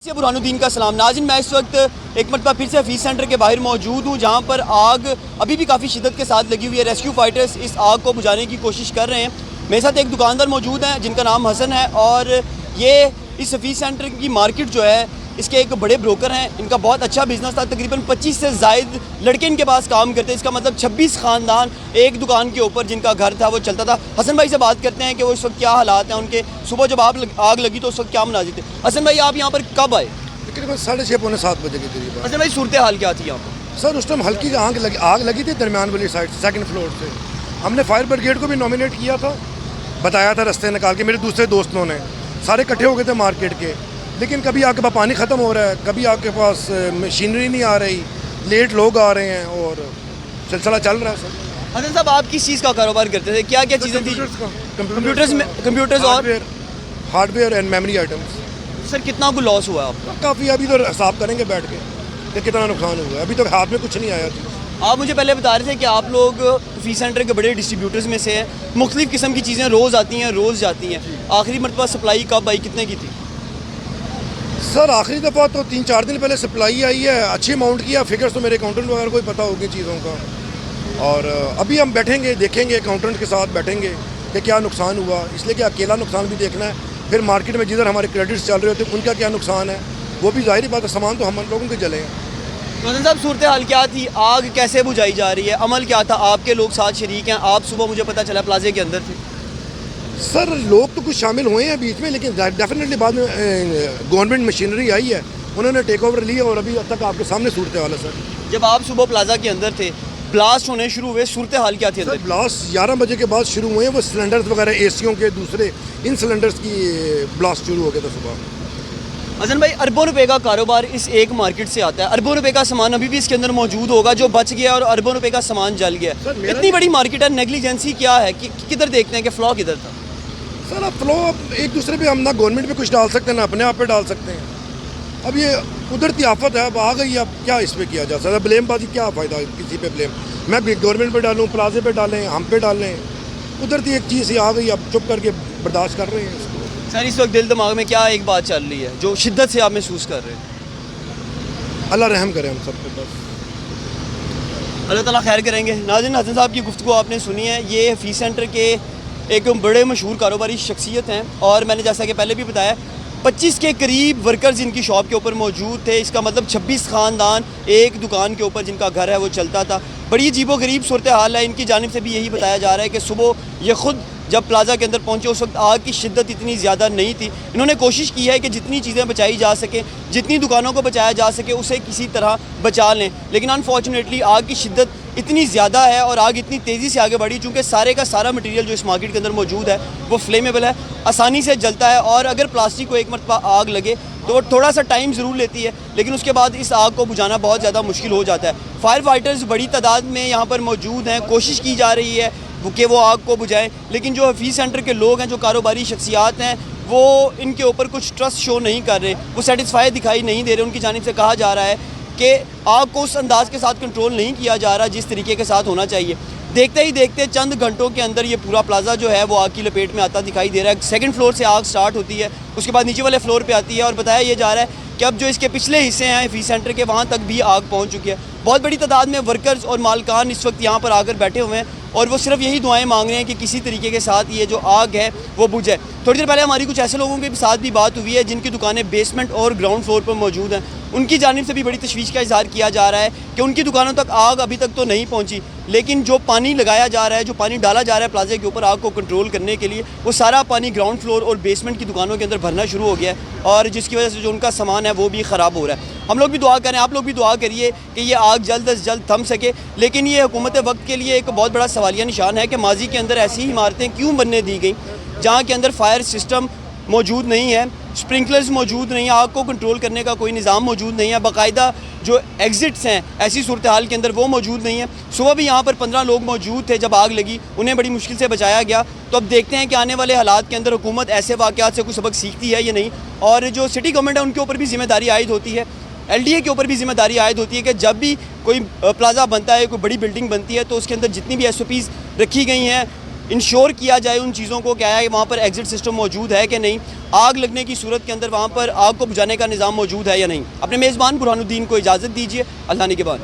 से बुरहानुद्दीन का सलाम। नाज़रीन, मैं इस वक्त एक मरतबा फिर से हफीज़ सेंटर के बाहर मौजूद हूँ, जहाँ पर आग अभी भी काफ़ी शिद्दत के साथ लगी हुई है। रेस्क्यू फाइटर्स इस आग को बुझाने की कोशिश कर रहे हैं। मेरे साथ एक दुकानदार मौजूद हैं जिनका नाम हसन है, और ये इस हफीज़ सेंटर की मार्केट जो है इसके एक बड़े ब्रोकर हैं। इनका बहुत अच्छा बिजनेस था, तकरीबन 25 से ज़ायद लड़के इनके पास काम करते हैं। इसका मतलब 26 ख़ानदान एक दुकान के ऊपर जिनका घर था वो चलता था। हसन भाई से बात करते हैं कि वो इस वक्त क्या हालात हैं उनके। सुबह जब आग लगी तो उस वक्त क्या मनाजिर थे। हसन भाई, आप यहाँ पर कब आए? तकरीबन 6:30 पौने 7 बजे के करीब। हसन भाई, सूरत हाल क्या थी यहाँ पर? सर उस टाइम हल्की आग लगी थी दरमियान वाली साइड से, सेकंड फ्लोर से। हमने फायर ब्रिगेड को भी नॉमिनेट किया था, बताया था रास्ते निकाल के। मेरे दूसरे दोस्तों ने सारे इकट्ठे हो गए थे मार्केट के, लेकिन कभी आपके पास पानी ख़त्म हो रहा है, कभी आपके पास मशीनरी नहीं आ रही, लेट लोग आ रहे हैं और सिलसिला चल रहा है सर। हसन साहब, आप किस चीज़ का कारोबार करते थे? क्या क्या चीज़ें थी? कंप्यूटर्स और hardware and memory items. Sir, कितना को लॉस हुआ आपका? काफ़ी, अभी तो हिसाब करेंगे बैठ के कि कितना नुकसान हुआ है। अभी तो हाथ में कुछ नहीं आया था। आप मुझे पहले बता रहे थे कि आप लोग हफीज़ सेंटर के बड़े डिस्ट्रीब्यूटर्स में से हैं, मुख्तलिफ़ किस्म की चीज़ें रोज़ आती हैं, रोज़ जाती हैं। आखिरी मरतबा सप्लाई कब आई, कितने की थी? सर आखिरी दफ़ा तो 3-4 दिन पहले सप्लाई आई है, अच्छी अमाउंट की है। फिगर्स तो मेरे अकाउंटेंट वगैरह को ही पता होगी चीज़ों का। और अभी हम बैठेंगे, देखेंगे, अकाउंटेंट के साथ बैठेंगे कि क्या नुकसान हुआ, इसलिए कि अकेला नुकसान भी देखना है। फिर मार्केट में जिधर हमारे क्रेडिट्स चल रहे होते हैं उनका क्या नुकसान है, वो भी ज़ाहिर बात है। सामान तो हम लोगों के जले हैं। हसन साहब, सूरत हाल क्या थी? आग कैसे बुझाई जा रही है? अमल क्या था? आपके लोग साथ शरीक हैं। आप सुबह मुझे पता चला प्लाजे के अंदर थे। सर लोग तो कुछ शामिल हुए हैं बीच में, लेकिन डेफिनेटली बाद में गवर्नमेंट मशीनरी आई है, उन्होंने टेक ओवर लिया और अभी तक आपके सामने सूरत हाल है सर। जब आप सुबह प्लाजा के अंदर थे, ब्लास्ट होने शुरू हुए, सूरत हाल क्या थी सर अंदर? ब्लास्ट 11 बजे के बाद शुरू हुए हैं। वो सिलेंडर्स वगैरह एसीओं के दूसरे इन सिलेंडर्स की ब्लास्ट शुरू हो गया था सुबह। हसन भाई, अरबों रुपए का कारोबार इस एक मार्केट से आता है। अरबों रुपए का सामान अभी भी इसके अंदर मौजूद होगा जो बच गया, और अरबों रुपए का सामान जल गया। इतनी बड़ी मार्केट है, नेग्लिजेंसी क्या है? किधर देखते हैं कि फ्लॉ किधर था? सर अब फ्लो एक दूसरे पे हम ना गवर्नमेंट पे कुछ डाल सकते हैं ना अपने आप पे डाल सकते हैं। अब ये कुदरती आफत है, अब आ गई, अब क्या इस पर किया जा सकता है? ब्लेमबाजी क्या फ़ायदा किसी पे ब्लेम? मैं गवर्नमेंट पे डालूँ, प्लाजे पे डालें, हम पे डालें, कुदरती एक चीज़ आ गई, अब चुप करके बर्दाश्त कर रहे हैं इसको। सर, इस वक्त दिल दिमाग में क्या एक बात चल रही है जो शिद्दत से आप महसूस कर रहे हैं? अल्लाह रहम करे हम सब पे बस। अल्लाह ताला खैर करेंगे। नाज़रीन, हसन साहब की गुफ्तगू आपने सुनी है। ये हफीज़ सेंटर के एक बड़े मशहूर कारोबारी शख्सियत हैं, और मैंने जैसा कि पहले भी बताया 25 के करीब वर्कर्स इनकी शॉप के ऊपर मौजूद थे। इसका मतलब 26 ख़ानदान एक दुकान के ऊपर जिनका घर है वो चलता था। बड़ी अजीबोगरीब सूरत हाल है। इनकी जानिब से भी यही बताया जा रहा है कि सुबह ये ख़ुद जब प्लाजा के अंदर पहुंचे उस वक्त आग की शिद्दत इतनी ज़्यादा नहीं थी। इन्होंने कोशिश की है कि जितनी चीज़ें बचाई जा सकें, जितनी दुकानों को बचाया जा सके, उसे किसी तरह बचा लें, लेकिन अनफॉर्चुनेटली आग की शिद्दत इतनी ज़्यादा है और आग इतनी तेज़ी से आगे बढ़ी, चूँकि सारे का सारा मटीरियल जो इस मार्केट के अंदर मौजूद है वो फ्लेमेबल है, आसानी से जलता है। और अगर प्लास्टिक को एक मरतबा आग लगे तो वो थोड़ा सा टाइम ज़रूर लेती है, लेकिन उसके बाद इस आग को बुझाना बहुत ज़्यादा मुश्किल हो जाता है। फायर फाइटर्स बड़ी तादाद में यहाँ पर मौजूद हैं, कोशिश की जा रही है कि वो आग को बुझाएं, लेकिन जो हफीज़ सेंटर के लोग हैं, जो कारोबारी शख्सियात हैं, वो इनके ऊपर कुछ ट्रस्ट शो नहीं कर रहे, वो सेटिस्फाई दिखाई नहीं दे रहे। उनकी जानिब से कहा जा रहा है कि आग को उस अंदाज़ के साथ कंट्रोल नहीं किया जा रहा जिस तरीके के साथ होना चाहिए। देखते ही देखते चंद घंटों के अंदर ये पूरा प्लाजा जो है वो आग की लपेट में आता दिखाई दे रहा है। सेकंड फ्लोर से आग स्टार्ट होती है, उसके बाद नीचे वाले फ्लोर पे आती है, और बताया ये जा रहा है कि अब जो इसके पिछले हिस्से हैं हफीज़ सेंटर के, वहाँ तक भी आग पहुँच चुकी है। बहुत बड़ी तादाद में वर्कर्स और मालकान इस वक्त यहाँ पर आकर बैठे हुए हैं, और वो सिर्फ यही दुआएं मांग रहे हैं कि किसी तरीके के साथ ये जो आग है वो बुझे। थोड़ी देर पहले हमारी कुछ ऐसे लोगों के साथ भी बात हुई है जिनकी दुकानें बेसमेंट और ग्राउंड फ्लोर पर मौजूद हैं। उनकी जानिब से भी बड़ी तशवीश का इजहार किया जा रहा है कि उनकी दुकानों तक आग अभी तक तो नहीं पहुंची, लेकिन जो पानी लगाया जा रहा है, जो पानी डाला जा रहा है प्लाजे के ऊपर आग को कंट्रोल करने के लिए, वो सारा पानी ग्राउंड फ्लोर और बेसमेंट की दुकानों के अंदर भरना शुरू हो गया है, और जिसकी वजह से जो उनका सामान है वो भी ख़राब हो रहा है। हम लोग भी दुआ करें, आप लोग भी दुआ करिए कि ये आग जल्द अज जल्द थम सके। लेकिन ये हुकूमत वक्त के लिए एक बहुत बड़ा सवालिया निशान है कि माजी के अंदर ऐसी इमारतें क्यों बनने दी गई जहाँ के अंदर फायर सिस्टम मौजूद नहीं है, स्प्रिंकलर्स मौजूद नहीं है, आग को कंट्रोल करने का कोई निज़ाम मौजूद नहीं है, बाकायदा जो एग्ज़िट्स हैं ऐसी सूरत हाल के अंदर वो मौजूद नहीं है। सुबह भी यहाँ पर 15 लोग मौजूद थे जब आग लगी, उन्हें बड़ी मुश्किल से बचाया गया। तो अब देखते हैं कि आने वाले हालात के अंदर हुकूमत ऐसे वाक़यात से कुछ सबक सीखती है या नहीं, और जो सिटी गवर्नमेंट है उनके ऊपर भी जिम्मेदारी आयद होती है, LDA के ऊपर भी जिम्मेदारी आयद होती है कि जब भी कोई प्लाजा बनता है, कोई बड़ी बिल्डिंग बनती है, तो उसके अंदर जितनी भी SOPs रखी गई हैं इंश्योर किया जाए उन चीज़ों को, क्या है वहाँ पर एग्जिट सिस्टम मौजूद है कि नहीं, आग लगने की सूरत के अंदर वहाँ पर आग को बुझाने का निज़ाम मौजूद है या नहीं। अपने मेज़बान बुरहानुद्दीन को इजाज़त दीजिए। अल्लाह ने के बाद।